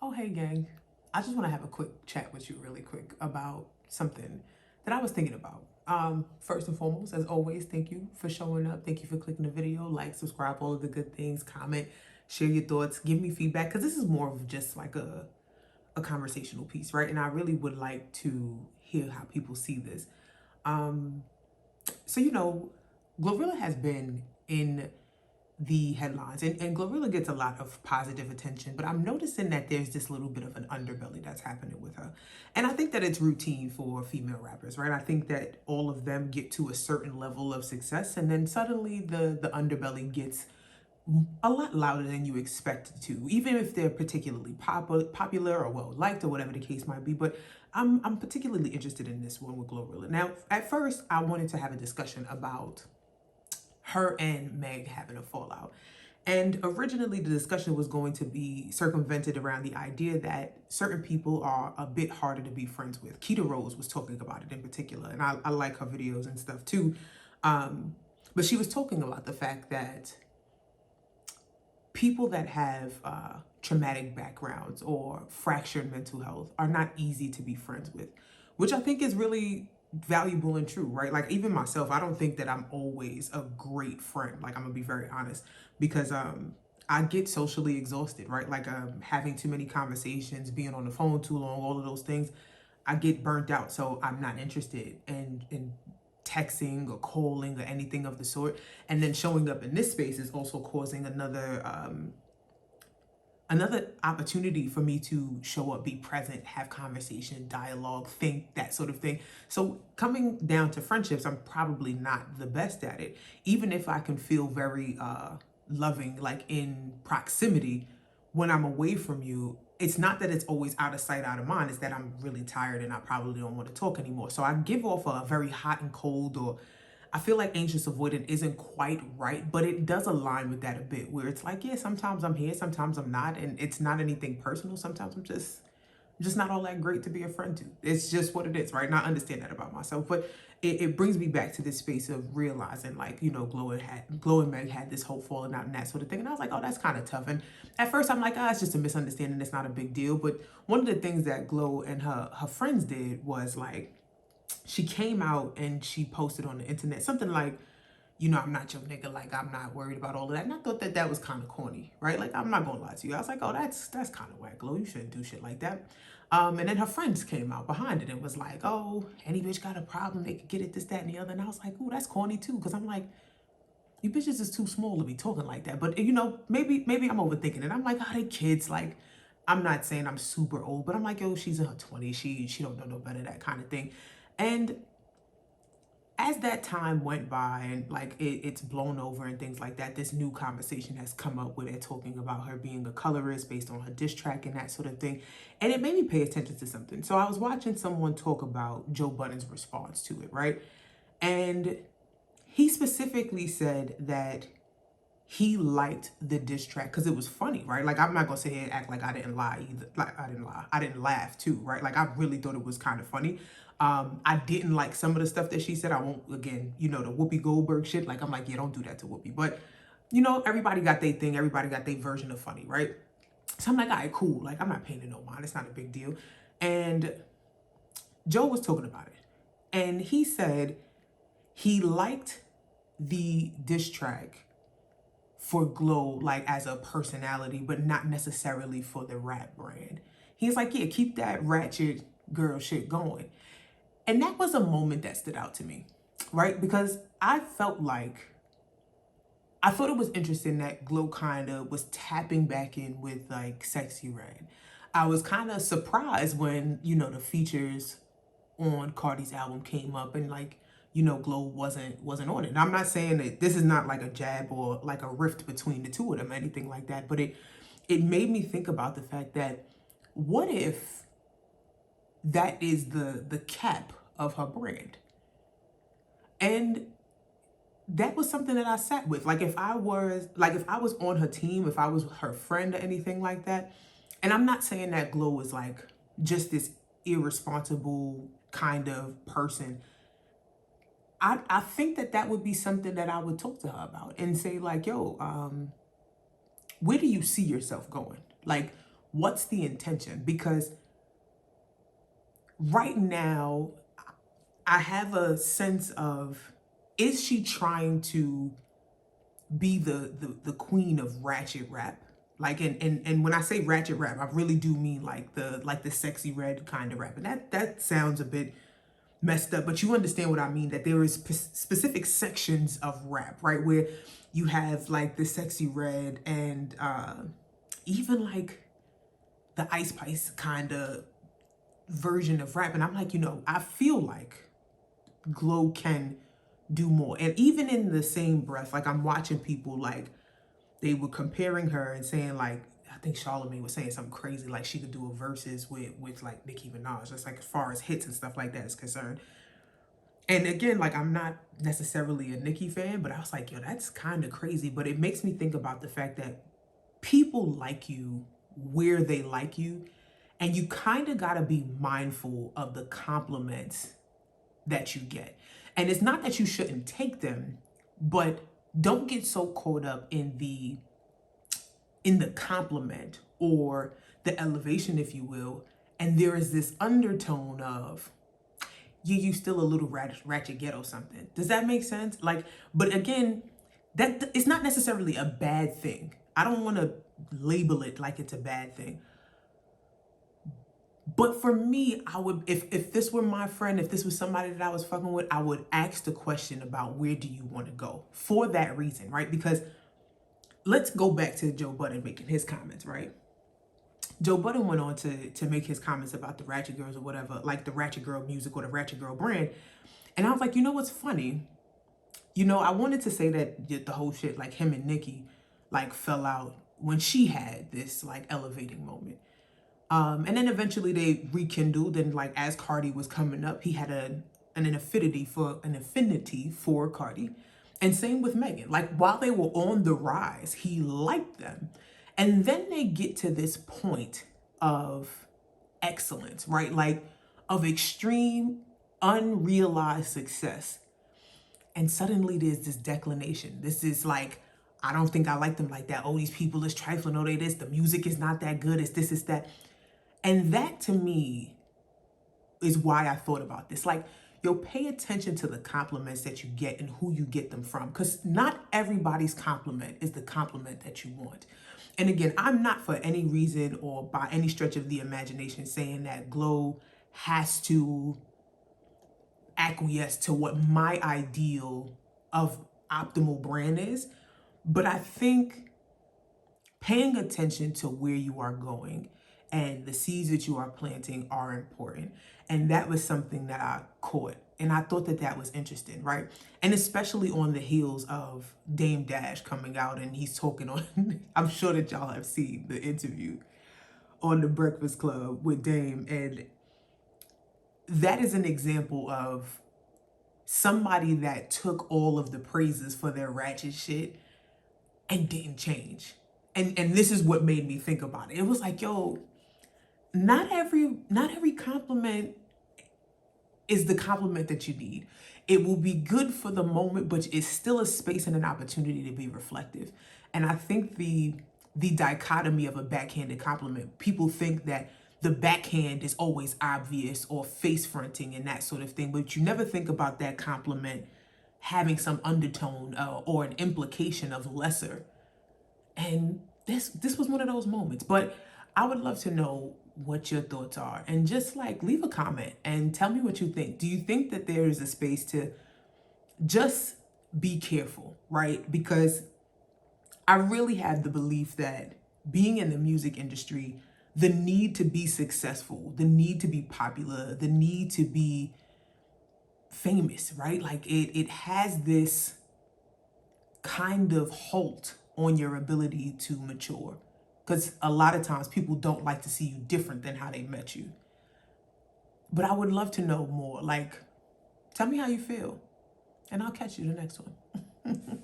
Oh, hey, gang. I just want to have a quick chat with you really quick about something that I was thinking about. First and foremost, as always, thank you for showing up. Thank you for clicking the video, like, subscribe, all of the good things, comment, share your thoughts, give me feedback, because this is more of just like a conversational piece, right? And I really would like to hear how people see this. Um, so, GloRilla has been in the headlines, and GloRilla gets a lot of positive attention, but I'm noticing that there's this little bit of an underbelly that's happening with her. And I think that it's routine for female rappers, right? I think that all of them get to a certain level of success, and then suddenly the underbelly gets a lot louder than you expect it to, even if they're particularly popular or well liked or whatever the case might be. But I'm particularly interested in this one with GloRilla. Now, at first, I wanted to have a discussion about her and Meg having a fallout. And originally, the discussion was going to be circumvented around the idea that certain people are a bit harder to be friends with. Keita Rose was talking about it in particular, and I like her videos and stuff too. But she was talking about the fact that people that have traumatic backgrounds or fractured mental health are not easy to be friends with, which I think is really valuable and true, right? Like, even myself, I don't think that I'm always a great friend. Like, I'm gonna be very honest, because I get socially exhausted, right? Like, having too many conversations, being on the phone too long, all of those things, I get burnt out. So I'm not interested in texting or calling or anything of the sort. And then showing up in this space is also causing another opportunity for me to show up, be present, have conversation, dialogue, think, that sort of thing. So coming down to friendships, I'm probably not the best at it. Even if I can feel very loving, like in proximity, when I'm away from you, it's not that it's always out of sight, out of mind. It's that I'm really tired and I probably don't want to talk anymore. So I give off a very hot and cold, or I feel like anxious avoidant isn't quite right, but it does align with that a bit, where it's like, yeah, sometimes I'm here, sometimes I'm not, and it's not anything personal. Sometimes I'm just not all that great to be a friend to. It's just what it is, right? And I understand that about myself, but it brings me back to this space of realizing, like, Glo and Meg had this whole falling out and that sort of thing, and I was like, oh, that's kind of tough. And at first I'm like, it's just a misunderstanding, it's not a big deal. But one of the things that Glo and her friends did was, like, she came out and she posted on the internet something like, I'm not your nigga, like, I'm not worried about all of that. And I thought that that was kind of corny, right? Like, I'm not gonna lie to you. I was like, oh, that's kind of whack, Glo. You shouldn't do shit like that. And then her friends came out behind it and was like, oh, any bitch got a problem, they could get it, this, that, and the other. And I was like, oh, that's corny too. Because I'm like, you bitches is too small to be talking like that. But, maybe I'm overthinking it. I'm like, they kids. Like, I'm not saying I'm super old, but I'm like, yo, she's in her 20s. She don't know no better, that kind of thing. And as that time went by and, like, it's blown over and things like that, this new conversation has come up where they're talking about her being a colorist based on her diss track and that sort of thing. And it made me pay attention to something. So I was watching someone talk about Joe Budden's response to it, right? And he specifically said that he liked the diss track because it was funny, right? Like, I'm not gonna sit here and act like I didn't lie either. Like, I didn't lie. I didn't laugh too, right? Like, I really thought it was kind of funny. I didn't like some of the stuff that she said. I won't, again, the Whoopi Goldberg shit. Like, I'm like, yeah, don't do that to Whoopi. But, everybody got their thing. Everybody got their version of funny, right? So I'm like, all right, cool. Like, I'm not paying it no mind. It's not a big deal. And Joe was talking about it. And he said he liked the diss track for Glo, like, as a personality, but not necessarily for the rap brand. He's like, yeah, keep that ratchet girl shit going. And that was a moment that stood out to me, right? Because I thought it was interesting that Glo kind of was tapping back in with, like, Sexy Red. I was kind of surprised when, the features on Cardi's album came up and, like, Glo wasn't on it. And I'm not saying that this is not like a jab or like a rift between the two of them, anything like that, but it made me think about the fact that, what if that is the cap of her brand? And that was something that I sat with. Like, if I was on her team, if I was her friend or anything like that, and I'm not saying that Glo is, like, just this irresponsible kind of person. I think that would be something that I would talk to her about and say, like, yo, where do you see yourself going? Like, what's the intention? Because right now, I have a sense of, is she trying to be the queen of ratchet rap? Like, and when I say ratchet rap, I really do mean like the sexy red kind of rap. And that sounds a bit messed up, but you understand what I mean, that there is specific sections of rap, right? Where you have like the sexy red and even like the Ice Spice kind of version of rap. And I'm like, I feel like Glo can do more. And even in the same breath, like I'm watching people, like they were comparing her and saying, like, I think Charlamagne was saying something crazy, like she could do a verses with like Nicki Minaj, just like as far as hits and stuff like that is concerned. And again, like I'm not necessarily a Nicki fan, but I was like, yo, that's kind of crazy. But it makes me think about the fact that people like you where they like you, and you kind of got to be mindful of the compliments that you get. And it's not that you shouldn't take them, but don't get so caught up in the compliment or the elevation, if you will. And there is this undertone of, yeah, you still a little ratchet ghetto something. Does that make sense? Like, but again, that it's not necessarily a bad thing. I don't want to label it like it's a bad thing. But for me, I would, if this were my friend, if this was somebody that I was fucking with, I would ask the question about where do you want to go for that reason, right? Because let's go back to Joe Budden making his comments, right? Joe Budden went on to make his comments about the Ratchet Girls or whatever, like the Ratchet Girl music or the Ratchet Girl brand. And I was like, you know what's funny? I wanted to say that the whole shit, like him and Nicki, like fell out when she had this like elevating moment. And then eventually they rekindled, and like as Cardi was coming up, he had an affinity for Cardi. And same with Megan. Like while they were on the rise, he liked them. And then they get to this point of excellence, right? Like of extreme unrealized success. And suddenly there's this declination. This is like, I don't think I like them like that. Oh, these people is trifling. Oh, they this. The music is not that good. It's this, it's that. And that to me is why I thought about this. Like, pay attention to the compliments that you get and who you get them from. Because not everybody's compliment is the compliment that you want. And again, I'm not for any reason or by any stretch of the imagination saying that Glo has to acquiesce to what my ideal of optimal brand is. But I think paying attention to where you are going and the seeds that you are planting are important. And that was something that I caught. And I thought that that was interesting, right? And especially on the heels of Dame Dash coming out and he's talking on, I'm sure that y'all have seen the interview on The Breakfast Club with Dame. And that is an example of somebody that took all of the praises for their ratchet shit and didn't change. And this is what made me think about it. It was like, yo, not every compliment is the compliment that you need. It will be good for the moment, but it's still a space and an opportunity to be reflective. And I think the dichotomy of a backhanded compliment, people think that the backhand is always obvious or face fronting and that sort of thing, but you never think about that compliment having some undertone or an implication of lesser. And this was one of those moments. But I would love to know what your thoughts are, and just like leave a comment and tell me what you think. Do you think that there is a space to just be careful, right? Because I really have the belief that being in the music industry, the need to be successful, the need to be popular, the need to be famous, right? Like it has this kind of halt on your ability to mature. Because a lot of times people don't like to see you different than how they met you. But I would love to know more. Like, tell me how you feel. And I'll catch you the next one.